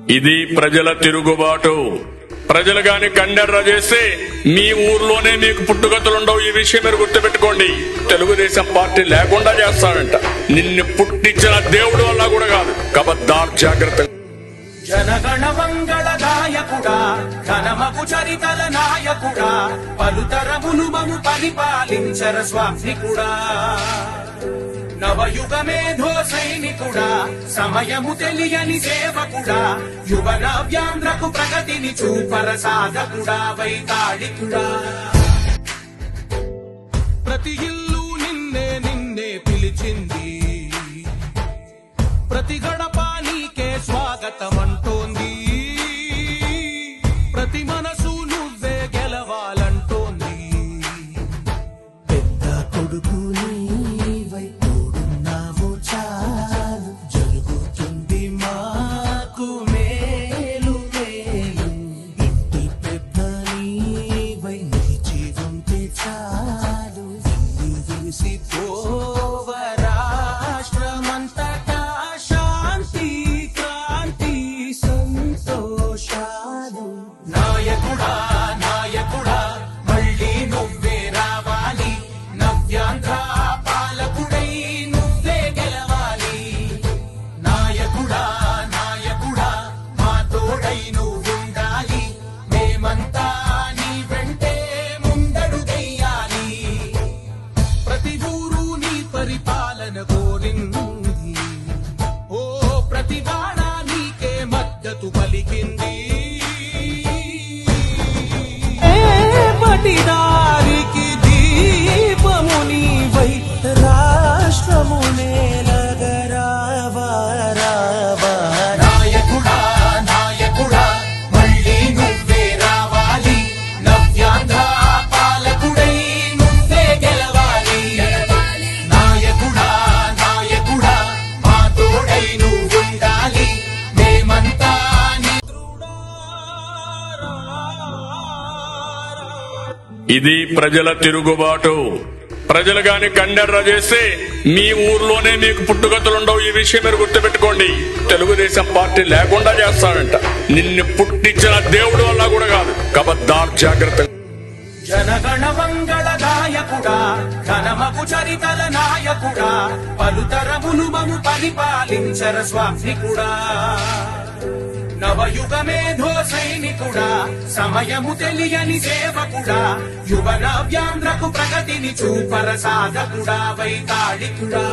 ఇది ప్రజల తిరుగుబాటు. ప్రజలు గాని కండెర్ర చేస్తే మీ ఊర్లోనే మీకు పుట్టుగతులుండవు. ఈ విషయం మీరు గుర్తుపెట్టుకోండి. తెలుగుదేశం పార్టీ లేకుండా చేస్తాడంట. నిన్ను పుట్టించిన దేవుడు వల్ల కూడా కాదు. కబద్దార్, జాగ్రత్త. జనగణ మంగళ నాయకుడా, ఘనమగు చరితల నాయకుడా, పలుతరములు మము పరిపాలించర స్వామికుడా. నవయుగ మేధో సైనికుడా, సమయము తెలియని సేవకుడా, యువ నవ్యాంధ్రకు ప్రగతిని చూపర సాధకుడా, వైతాళికుడా. ప్రతి ఇల్లు నిన్నే నిన్నే పిలిచింది, ప్రతి గడప నీకే స్వాగతమంటోంది, ప్రతి మనసు నువ్వే గెలవాలంటోంది. పెద్ద కొడుకు నీవై తోడున్నావు చాలు, జరుగుతుంది మాకు మేలు మేలు. ఇంటి పెద్ద నీవై నిలిచి ఉంటే చాలు, ఇల్లు విసిపోవ రాష్ట్రమంతటా శాంతి క్రాంతి సంతోషాలు. నాయకుడా నాయకుడా, మళ్ళీ నువ్వే రావాలి, నవ్యాంధ్ర పాలకుడై నువ్వే గెలవాలి. నాయకుడా నాయకుడా, మా తోడై నువ్వుండాలి, మేమంతా నీ వెంటే ముందడుగెయ్యాలి. ప్రతి ఊరు నీ పరిపాలన కోరింది, ఓ ప్రతి వాడ నీకే మద్దతు పలికింది. పటిదారికి దీపము నీవై రాష్ట్రము నేలగరావా రావా. నాయకుడా నాయకుడా, మళ్ళీ నువ్వే రావాలి, నవ్యాంధ్ర పాలకుడై నువ్వే గెలవాలి. నాయకుడా నాయకుడా, మా తోడై నువ్వుండాలి, మేమంతా నీ ఇది ప్రజల తిరుగుబాటు. ప్రజలు గాని కండెర్ర చేస్తే మీ ఊర్లోనే మీకు పుట్టుగతులుండవు. ఈ విషయం మీరు గుర్తుపెట్టుకోండి. తెలుగుదేశం పార్టీ లేకుండా చేస్తాడంట. నిన్ను పుట్టించిన దేవుడు వల్ల కూడా కాదు. కబద్దార్, జాగ్రత్త. జనగణ మంగళ నాయకుడా, ఘనమగు చరితల నాయకుడా, పలుతరములు మము పరిపాలించర స్వామికుడా. నవయుగ మేధో సైనికుడా, సమయము తెలియని సేవకుడా, యువ నవ్యాంధ్రకు ప్రగతిని చూపర సాధకుడా, వైతాళికుడా.